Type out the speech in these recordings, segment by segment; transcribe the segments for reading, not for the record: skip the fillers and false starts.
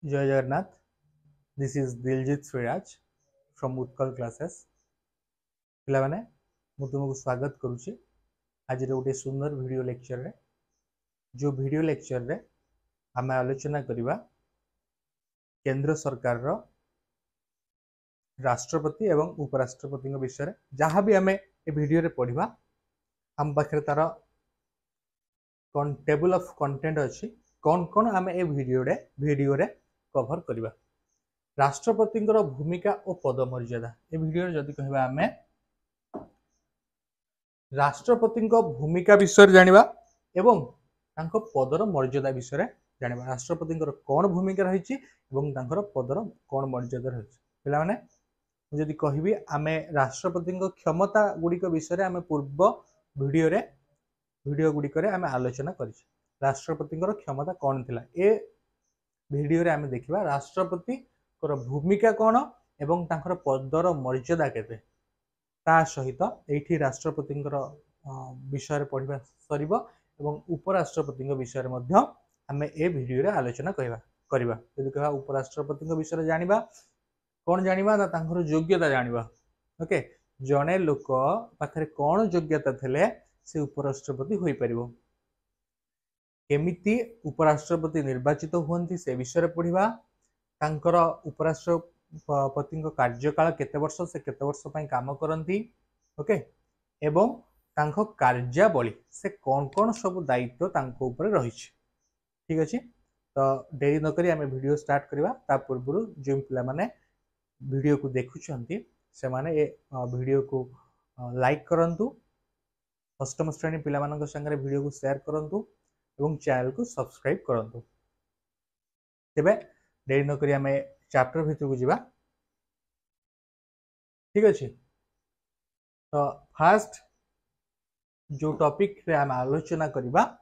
जय Jagannath. This is Diljit Shriraj from Utkal classes. पिला माने मु तुमको स्वागत करुच्ची आज गोटे सुंदर वीडियो लेक्चर रे। जो वीडियो लेक्चर रे आम आलोचना करवा केंद्र सरकार रो राष्ट्रपति एवं उपराष्ट्रपति विषय जहाँ भी आम ए वीडियो रे पढ़ा आम पाखे तार टेबल ऑफ कंटेंट अच्छी कौन कौन आम ए वीडियो रे कवर करवा। राष्ट्रपति भूमिका और पदमर्यादा ए वीडियो जदि कहबा आम राष्ट्रपति भूमिका विषय जानिबा एवं तांको पदर मर्यादा विषय जानिबा। राष्ट्रपति कौन भूमिका रही पदर कौन मर्यादा रही पिला माने जदि कहबी आम राष्ट्रपति क्षमता गुड़िक विषय आम पूर्व वीडियो गुड़िक आम आलोचना कर राष्ट्रपति क्षमता कौन थिला ए वीडियो रे आम देखिबा राष्ट्रपति भूमिका कौन एवं तांकर पदर मर्यादा केते ता सहित एठी राष्ट्रपति विषय पढ़ा सरिबो एवं उपराष्ट्रपति विषय मध्य आम ए वीडियो रे आलोचना करबा। यदि कहा उपराष्ट्रपति विषय जानिबा कौन जानिबा ना तांकर योग्यता जानिबा। ओके जने लोक पाखरे कौन योग्यता थिले से उपराष्ट्रपति होई परिबो, केमिति उपराष्ट्रपति निर्वाचित हुअन्ति से विषय पढ़िबा, तांकर उपराष्ट्रपति कार्यकाल केते वर्ष से केते वर्ष पई काम करंती। ओके एवं तांको कार्यावली से कौन कौन सब दायित्व तांको ऊपर रही। ठीक अच्छे तो देरी न करी आमे वीडियो स्टार्ट करवा। ता पूर्व जो पिला माने वीडियो को देखुछंती से माने ए वीडियो को लाइक करंतु, अष्टम श्रेणी पिला मानक संगे वीडियो को शेयर करंतु एवं चैनल को सब्सक्राइब करंतु। तेबे देरी न करी आमे चैप्टर भीतर को जीवा। ठीक अच्छे तो फास्ट जो टॉपिक रे आम आलोचना करबा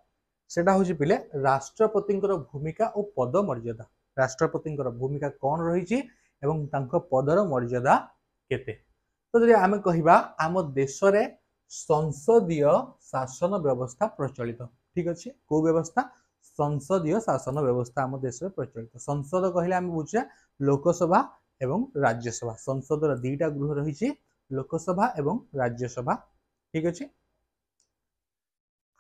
सेटा होची पिले राष्ट्रपति भूमिका और पद मर्यादा। राष्ट्रपति भूमिका कौन रही एवं तांको पदर मर्यादा केते। तो जदि आम कहबा आम देश रे संसदीय शासन व्यवस्था प्रचलित। ठीक अच्छे को व्यवस्था संसदीय शासन व्यवस्था आम देश में प्रचलित। संसद कहले आम बुझा लोकसभा एवं राज्यसभा। संसद दुईटा गृह रही लोकसभा एवं राज्यसभा। ठीक अच्छे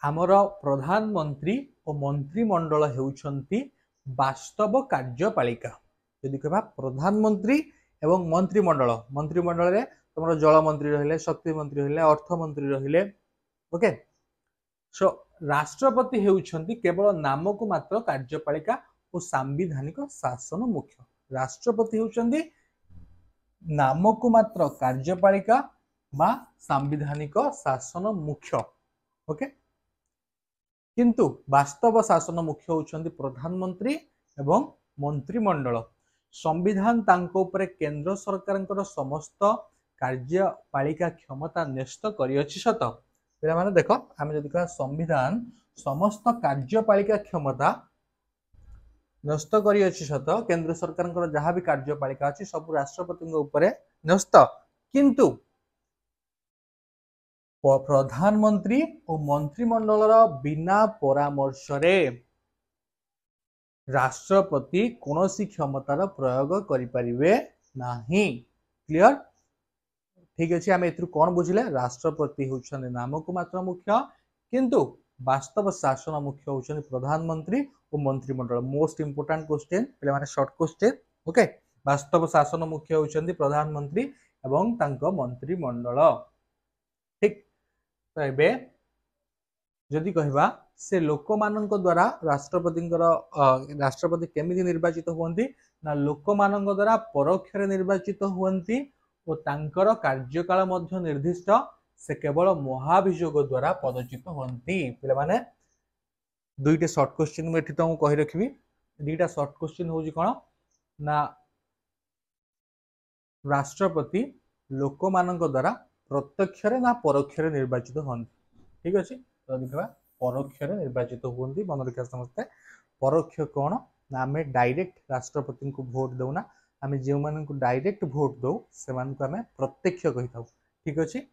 आमर प्रधानमंत्री और मंत्रिमंडल हेउछंती वास्तव कार्यपालिका। यदि कहबा प्रधानमंत्री एवं मंत्रिमंडल, मंत्रिमंडल रे तुमरो जल मंत्री रहिले, शक्ति मंत्री रहिले, अर्थ मंत्री रहिले। ओके सो राष्ट्रपति हेउछंती केवल नाम को मात्र कार्यपालिका और सांविधानिक शासन मुख्य। राष्ट्रपति हेउछंती नाम को मात्र कार्यपालिका बा सांविधानिक शासन मुख्य। ओके किंतु वास्तव शासन मुख्य होउछंती प्रधानमंत्री एवं मंत्रिमंडल। संविधान तांको ऊपर केंद्र सरकार समस्त कार्यपालिका क्षमता न्यस्त करियछि सत। पिला माने देखो आमे जदि कहा संविधान समस्त कार्यपालिका क्षमता न्यस्त करियछि सत, केंद्र सरकार जहाँ भी कार्यपालिका अछि सब राष्ट्रपति ऊपर न्यस्त, किंतु प्रधानमंत्री और मंत्रिमंडल बिना परामर्श रे राष्ट्रपति कौनसी क्षमतार प्रयोग करिपारिबे नाही। क्लियर। ठीक अच्छे आम एथु कौन बुझिले राष्ट्रपति होउछन नाम को मात्र मुख्य किंतु वास्तव शासन मुख्य होउछन प्रधानमंत्री और मंत्रिमंडल। मोस्ट इंपोर्टेंट क्वेश्चन पहले माने शॉर्ट क्वेश्चन। ओके वास्तव शासन मुख्य होउछन प्रधानमंत्री एवं तांको मंत्रिमंडल। ठीक तो एबे जदि कहबा से लोक मानक द्वारा राष्ट्रपति केमिति निर्वाचित हुअन्ति ना लोक मानक द्वारा परोक्ष निर्वाचित हुअन्ति और तांकर कार्यकाल मध्य निर्दिष्ट से केवल महाभियोग द्वारा पदच्युत हुअन्ति। पिला माने दुईटा शॉर्ट क्वेश्चन मु एठी तुमको कहि रखिबी। दुईटा शॉर्ट क्वेश्चन होउची कोन ना राष्ट्रपति लोक मानक द्वारा प्रत्यक्ष ना परोक्ष निर्वाचित हुअन्ति। ठीक अछि तो देखबा परोक्ष निर्वाचित हुअन्ति। मन रखा समझते परोक्ष कौन ना आम डायरेक्ट राष्ट्रपति को भोट दौना, आम जो मान डायरेक्ट भोट दौ से आम प्रत्यक्ष कही था। ठीक अच्छे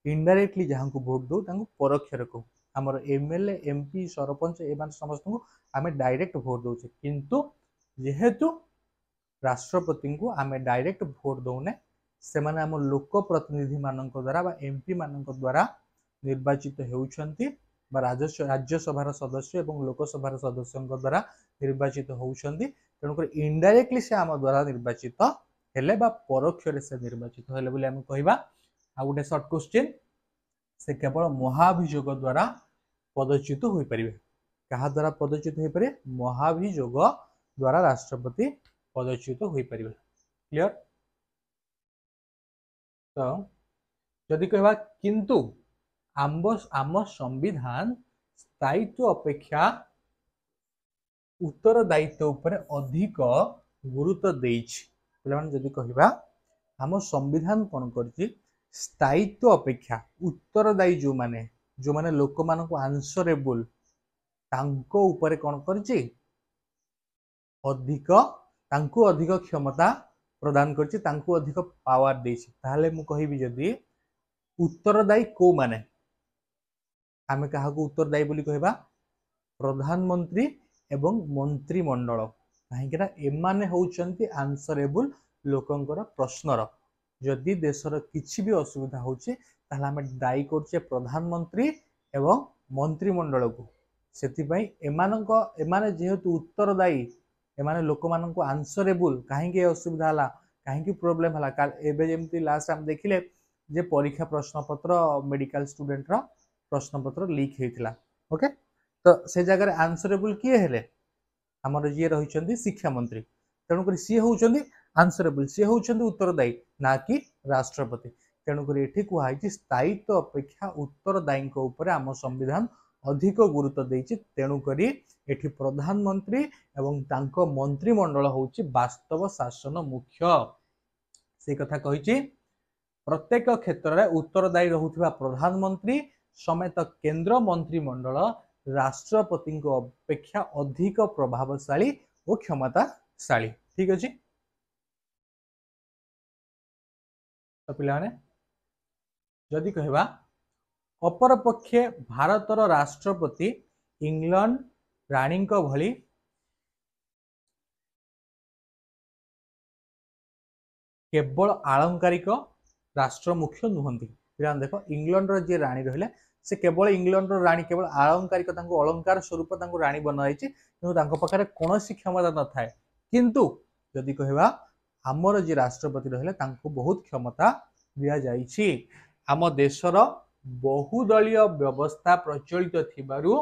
इनडायरेक्टली जहाँ को भोट दौ परोक्ष कहू। आमर एमएलए एमपी सरपंच ए समस्त को आम डायरेक्ट भोट दौचे, किंतु जेहेतु राष्ट्रपति को आम डायरेक्ट भोट दौने से माने आम लोक प्रतिनिधि मान द्वारा एमपी मान द्वारा निर्वाचित होउछंती राज्यसभा सदस्य और लोकसभा सदस्य द्वारा निर्वाचित होउछंती तेणुक इनडायरेक्टली से आम द्वारा निर्वाचित हेले बा परोक्ष से निर्वाचित हेले बोली आम कहबा। आ गोटे शॉर्ट क्वेश्चन से केवल महाभियोग द्वारा पदच्युत हो पारे क्या द्वारा पदच्युत हो पारे महाभियोग द्वारा राष्ट्रपति पदच्युत हो पारे क्लियर। तो जदि कहबा किंतु आम संविधान स्थायित्व अपेक्षा उत्तरदायित्व उपरे अधिक गुरुत्व देइछि जदि कहबा आम संविधान कौन करछि स्थायित्व अपेक्षा उत्तरदायी जो माने लोक मान को आंसरेबल तांको उपरे कौन करछि अधिक तांको अधिक क्षमता प्रदान करछि तांको अधिक पावर देछि ताहले मु कहिबी जदि उत्तरदायी को माने आमे कहा को उत्तरदायी बोली कहबा प्रधानमंत्री एवं मंत्रिमंडल कहीं एमाने होउचंती आंसरेबल लोकंकर प्रश्नर जदि देशर किछि भी असुविधा होचे ताहले आमे दायी करछे प्रधानमंत्री एवं मंत्रिमंडल को सेतिपई एमाने जेहेतु उत्तरदायी एमाने लोक मान को आंसरेबल कहीं असुविधा हला कहीं प्रोब्लेम हला एबे जेमती लास्ट हम देखिले जे परीक्षा प्रश्नपत्र मेडिकल स्टूडेंट रा प्रश्नपत्र लीक हेतिला ओके तो से जगह आंसरेबल किए हेले हमर जे रहिचंदी शिक्षा मंत्री तेणुक सी होउचंदी आंसरेबल सी होउचंदी उत्तरदायी ना कि राष्ट्रपति तेणुक एठी कुहाई स्थायित्व अपेक्षा उत्तरदायी ऊपर आम संविधान अधिक गुरुत्व देइछि तेणुक एठी प्रधानमंत्री एवं तांको मंत्रिमंडल होउछि वास्तव शासन मुख्य से कथा कहिछि प्रत्येक क्षेत्र में उत्तरदायी रहुथिबा प्रधानमंत्री समेत केंद्र मंत्रिमंडल राष्ट्रपति अपेक्षा अधिक प्रभावशाली और क्षमताशाली ठीक अछि। तो पिलाने जदि कहबा अपर पक्षे भारतर राष्ट्रपति इंग्लैंड रानी भली केवल आलंकारिक राष्ट्र मुख्य नुहंती देख इंग्लैंड जी राणी रहिले से केवल इंग्लैंड राणी केवल आलंकारिक अलंकार स्वरूप राणी बनाई कि पाखे कौन क्षमता न थाए किंतु जदि कहबा आमर जी राष्ट्रपति रहिले बहुत क्षमता दिया जाइछि आम देशर बहुदलीय व्यवस्था प्रचलित थिबारु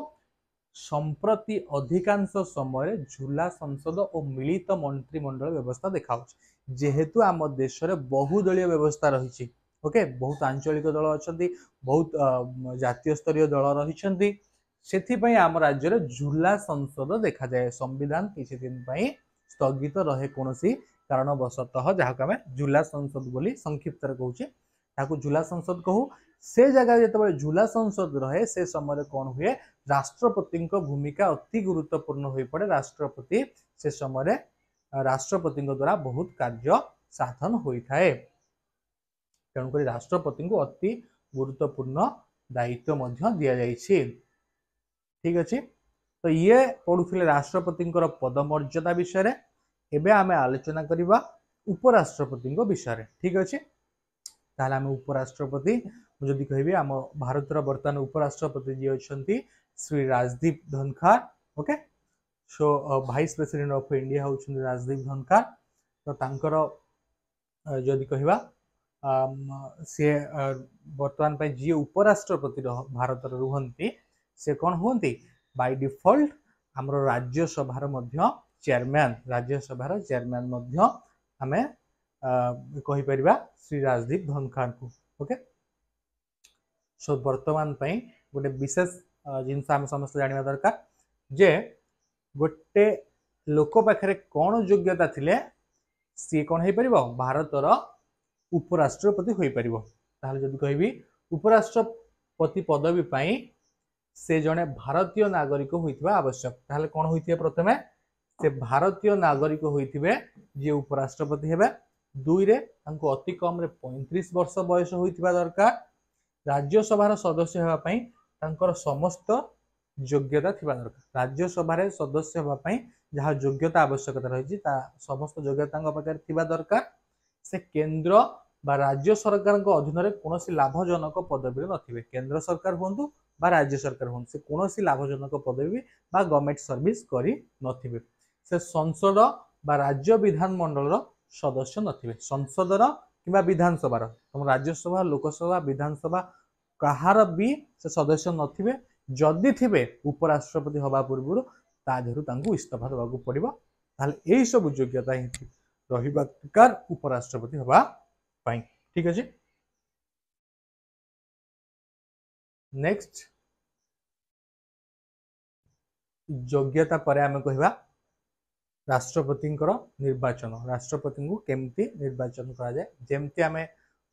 संप्रति अधिकांश समय झूला संसद और मिलित मंत्रिमंडल व्यवस्था देखा जेहेतु आम देशर बहुदलीय व्यवस्था रही ओके बहुत आंचलिक दल अच्छा बहुत जातीय स्तरीय दल रही से आम राज्य में झूला संसद देखा जाए संविधान किसी दिन स्थगित रहे कौन कारणवशतः जहाँ को आम झूला संसद बोली संक्षिप्त कहूँ झूला संसद कहू से जगह जो झूला संसद रहे से समय कौन हुए राष्ट्रपति भूमिका अति गुरुत्वपूर्ण हो पड़े राष्ट्रपति से समय राष्ट्रपति द्वारा बहुत कार्य साधन होता है तेणुक राष्ट्रपति को अति गुरुत्वपूर्ण दायित्व दि जाइए ठीक अच्छे। तो ये पढ़ुले राष्ट्रपति पदमर्यादा विषय एवं आम आलोचना करवा उपराष्ट्रपति विषय ठीक अच्छे। ताहले आम उपराष्ट्रपति जदि कहि आम भारतर बर्तमान उपराष्ट्रपति जी अच्छा Shri Rajdeep Dhankhar okay so vice president of India होउछन राजदीप धनखार तो तांकर जदि कहिबा से बर्तमान पे जी उपराष्ट्रपति भारत रुहंती से कौन हुंती बाय डिफॉल्ट हमरो राज्यसभार मध्य चेयरमैन राज्यसभार चेयरमैन मध्य आमे कहि परिबा श्री राजदीप धनखार को ओके सो बर्तमान पे गोटे विशेष जिनस आम समस्त जानिबा दरकार जे गोटे लोक पाखे कौन योग्यता थिले सी कौन हो पार भारतर उपराष्ट्रपति हो पार ताहले जदि कहबी उपराष्ट्रपति पदवी पाई से जड़े भारतीय नागरिक होइथिबा आवश्यक ताहले कौन होइथिबे प्रथमे से भारतीय नागरिक होइथिबे जे उपराष्ट्रपति हेबे दुई रे तांको अति कम रे 35 वर्ष बयस होइथिबा दरकार राज्यसभार सदस्य हेबा पई तांकर समस्त योग्यता थिबा दरकार राज्यसभा रे सदस्य होबा पई जहा योग्यता आवश्यकता रही समस्त योग्यता पाखे थिबा दरकार से केंद्र बा राज्य सरकार अधीन में कौन लाभजनक पदवी नथिबे केंद्र सरकार हूँ बा राज्य सरकार हूँ से कौन लाभजनक पदवी बा गवर्नमेंट सर्विस करी नथिबे से संसद बा राज्य विधान मंडल सदस्य नथिबे संसदर किंबा विधानसभा तुम राज्यसभा लोकसभा विधानसभा कहार भी से सदस्य नथिबे जदि थिबे उपराष्ट्रपति हवा पूर्व तादेहरु इस्तीफा देवाक पड़ो ताहले यही सब योग्यता ही रहिबा दरकार उपराष्ट्रपति हवा पाई ठीक अछि नेक्स्ट योग्यता पर आम कहवा राष्ट्रपति निर्वाचन राष्ट्रपति को केमती निर्वाचन करा जाए जेमती आम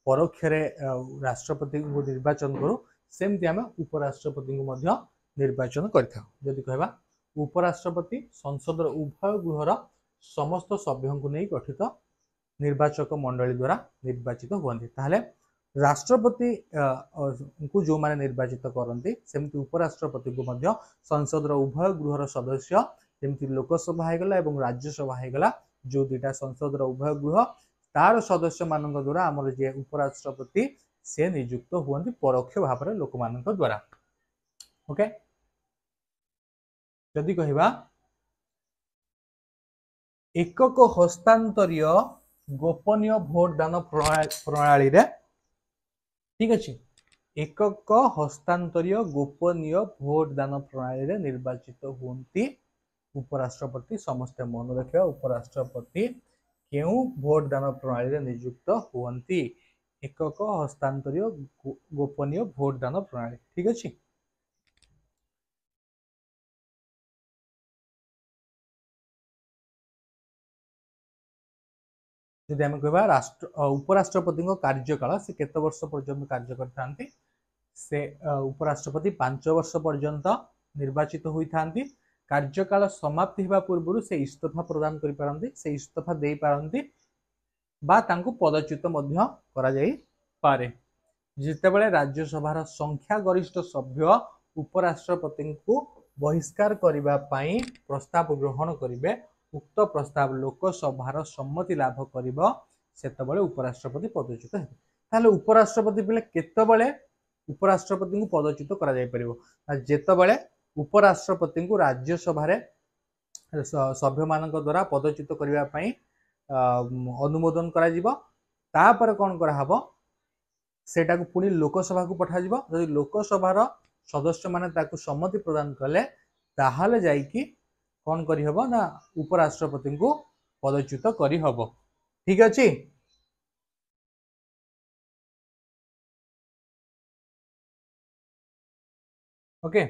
परोक्ष राष्ट्रपति को निर्वाचन करूँ सेमती आम उपराष्ट्रपति को निर्वाचन करी कहवा उपराष्ट्रपति संसद उभय गृहर समस्त सभ्यों को नहीं गठित निर्वाचक मंडली द्वारा निर्वाचित हुए ताहले राष्ट्रपति को जो माने निर्वाचित करती सेमती उपराष्ट्रपति को मध्य संसद उभय गृहर सदस्य जमती लोकसभा होगला और राज्यसभा होगला जो दुटा संसद उभय गृह तार सदस्य मान द्वारा आमर जे उपराष्ट्रपति से नियुक्त हुए परोक्ष भाव में लोक मान द्वारा ओके जदि कहवा एकक हस्तांतरीय गोपनीय भोट दान प्रणाली रे ठीक अच्छे एकक हस्तांतरीय गोपनीय भोट दान प्रणाली रे निर्वाचित हुंती उपराष्ट्रपति समस्त मन रखा उपराष्ट्रपति क्यों भोट दान प्रणाली रे नियुक्त हुंती एकक हस्तांतरीय गोपनीय भोट दान प्रणाली ठीक अच्छे जदि आम कह राष्ट्र उपराष्ट्रपति कार्यकाल से केते वर्ष पर्यंत कार्य करते से उपराष्ट्रपति 5 वर्ष पर्यंत निर्वाचित होता कार्यकाल समाप्ति होगा पूर्व से इस्तीफा प्रदान करें से इस्तीफा दे पारती बा तांको पदच्युत पारे जितेबाला राज्यसभार संख्या गरिष्ठ सभ्य उपराष्ट्रपति को बहिष्कार करने प्रस्ताव ग्रहण करेंगे उक्त प्रस्ताव लोकसभार सम्मति लाभ कर उपराष्ट्रपति पदच्युत है उपराष्ट्रपति बेले केतबले उपराष्ट्रपति को पदच्युत कर जेतबले उपराष्ट्रपति को राज्यसभा सभ्य मान द्वारा पदच्युत करने अनुमोदन कर कौन कर सेटा को पुणी लोकसभा को पठा जदि लोकसभार सदस्य माने सम्मति प्रदान कले ताहाले जाइकी कौन करी हबो ना उपराष्ट्रपति को पदच्युत करी हबो ठीक अछि ओके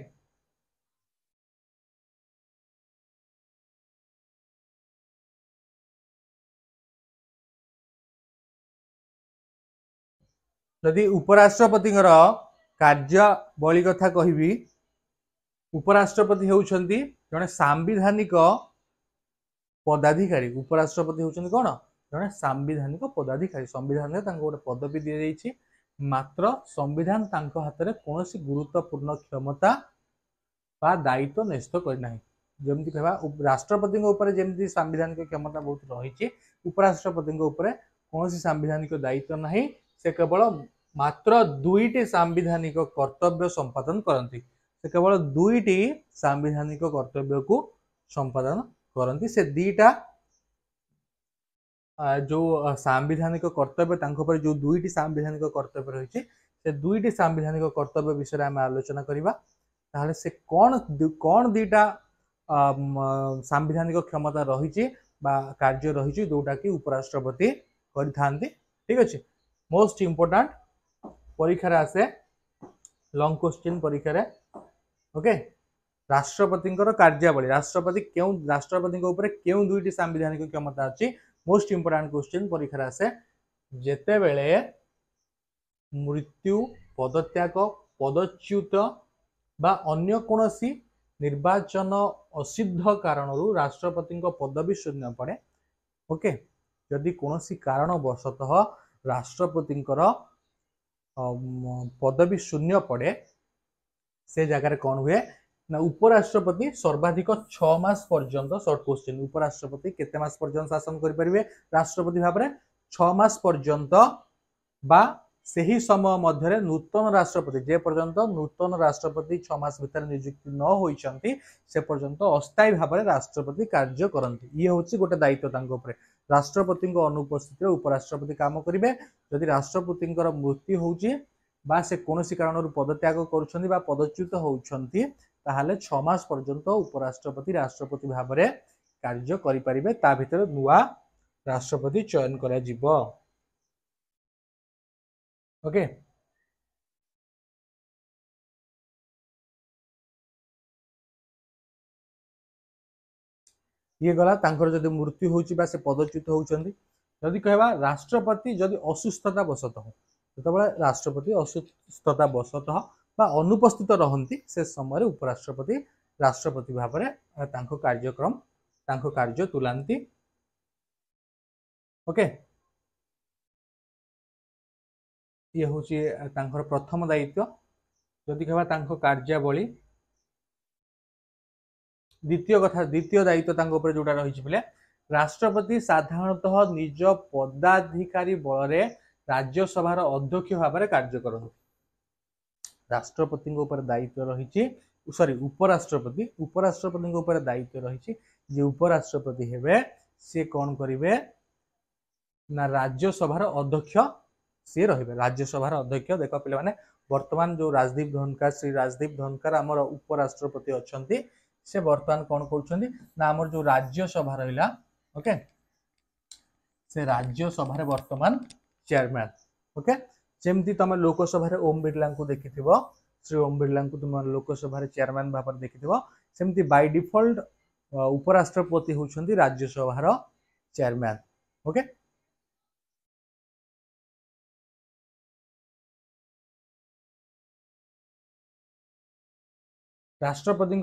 यदि उपराष्ट्रपति कार्यावली कथा कहबी उपराष्ट्रपति होउछंती जने सांविधानिक पदाधिकारी उपराष्ट्रपति होउछंती कोन जने सांविधानिक पदाधिकारी संविधान में तांको गोटे पदवी दि जाइछि मात्र संविधान तांको हाथ में कौन गुरुत्वपूर्ण क्षमता बा दायित्व न्यस्त करना जमती कहवा राष्ट्रपति ऊपर जमती सांविधानिक क्षमता बहुत रही उपराष्ट्रपति ऊपर कौन सांविधानिक दायित्व नहीं से केवल मात्र 2टी सांविधानिक कर्तव्य संपादन करती से केवल 2टी सांविधानिक कर्तव्य को संपादन करती से 2टा जो सांविधानिक कर्तव्य पर जो 2टी सांविधानिक कर्तव्य रही से 2टी सांविधानिक कर्तव्य विषय आम आलोचना करवा ताहले से कौन 2टा सांविधानिक क्षमता रही कार्य रही जोटा कि उपराष्ट्रपति करि ठीक अच्छे मोस्ट इम्पोर्टेंट परीक्षा आसे लॉन्ग क्वेश्चन परीक्षा ओके राष्ट्रपति कार्यावली राष्ट्रपति ऊपर क्यों 2टी सांविधानिक क्षमता अच्छी मोस्ट इम्पोर्टेंट क्वेश्चन परीक्षा आसे जेते बेले मृत्यु पदत्याग पदच्युत बा अन्य कोनोसी निर्वाचन असिद्ध कारण राष्ट्रपति पदवी शून्य पड़े ओके जदि कोनोसी कारण वशतः राष्ट्रपति पदवी शून्य पड़े से जगार कौन हुए ना उपराष्ट्रपति सर्वाधिक 6 मास पर्यंत शॉर्ट क्वेश्चन उपराष्ट्रपति केते मास पर्यंत शासन करि परिबे राष्ट्रपति भाबरे 6 मास पर्यंत बा सही समय मध्य नूतन राष्ट्रपति जे पर्यंत नूतन राष्ट्रपति 6 मास भीतर नियुक्ति न होइछंती से पर्यंत अस्थायी भाव में राष्ट्रपति कार्य करती ये हूँ गोटे दायित्व तांको उपरे राष्ट्रपति अनुपस्थित उपराष्ट्रपति काम करेंगे जदि राष्ट्रपति मृत्यु होउची बा से कौनसी कारण पदत्याग करुछंती बा पदच्युत होउछंती ताहले 6 मास पर्यंत उपराष्ट्रपति राष्ट्रपति भाव में कार्य करि परिबे ता भीतर नुआ राष्ट्रपति चयन करा जिवो ओके ये गला तांकर जदि मृत्यु होउची बा से पदच्युत होउछंती जदि कहबा राष्ट्रपति जदि असुस्थता बसतः जेतबेले राष्ट्रपति असुस्थता बसतः बा अनुपस्थित रहंती से समय उपराष्ट्रपति राष्ट्रपति भाव में तांको कार्यक्रम तांको कार्य तुलांती ओके ये हूँ तांकर प्रथम दायित्व जदि कहबा तांको कार्यावली द्वितीय दायित्व तांको ऊपर जोटा रही बोले राष्ट्रपति साधारणतः निज पदाधिकारी बल राज्यसभार अध्यक्ष भाव में कार्य करते राष्ट्रपति ऊपर दायित्व रही सॉरी उपराष्ट्रपति ऊपर दायित्व रही जे उपराष्ट्रपति हेबे से कौन करेंगे ना राज्यसभार अध्यक्ष सी रहे राज्यसभार अध्यक्ष देख पे मैंने वर्तमान जो राजदीप धनखड़ श्री राजदीप धनखड़ आमर उपराष्ट्रपति अच्छा से बर्तमान कौन कर आमर जो राज्यसभा रहा ओके से राज्यसभा वर्तमान चेयरमैन ओके जमती तुम लोकसभा ओम बिरला को देखि श्री ओम बिरला को तुम लोकसभा चेयरमैन भाव में देखि सेमती बाय डिफॉल्ट उपराष्ट्रपति होउछंती राज्यसभार चेयरमैन ओके राष्ट्रपति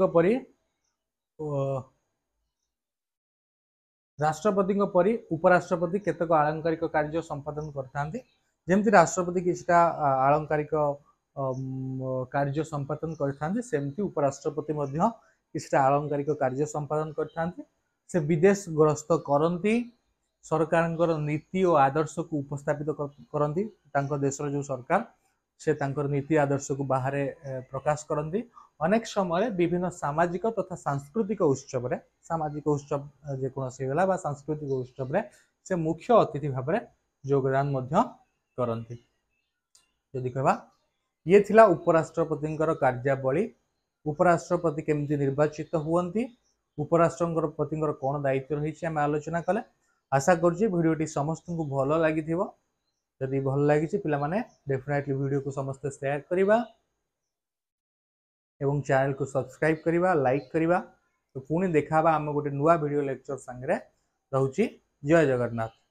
परी उपराष्ट्रपति केतक आलंकारिक कार्य संपादन करथांती जेमती राष्ट्रपति किछटा आलंकारिक कार्य संपादन करथांती सेमती उपराष्ट्रपति मध्य किछटा आलंकारिक कार्य संपादन करथांती से विदेश ग्रस्त करती सरकार नीति और आदर्श को उपस्थापित करती तांको देशर जो सरकार से तांकर नीति आदर्श को बाहर प्रकाश करती अनेक समय विभिन्न सामाजिक तथा सांस्कृतिक उत्सव सामाजिक उत्सव जेकोसी होला सांस्कृतिक उत्सव से मुख्य अतिथि भाव में योगदान करती यदि कहबा ये थिला उपराष्ट्रपति कार्यावली उपराष्ट्रपति केमती निर्वाचित हुअन्ति उपराष्ट्रपति कौन दायित्व रही आम आलोचना कले आशा करुँचे भिडियोटी समस्त को भल लगी जदि भल लगी पिलामाने डेफिनेटली वीडियो को समस्त शेयर करिबा एवं चैनल को सब्सक्राइब करिबा लाइक करिबा तो पुणी देखाबा आम गोटे नुआ वीडियो लेक्चर संगे रहूची जय जगन्नाथ।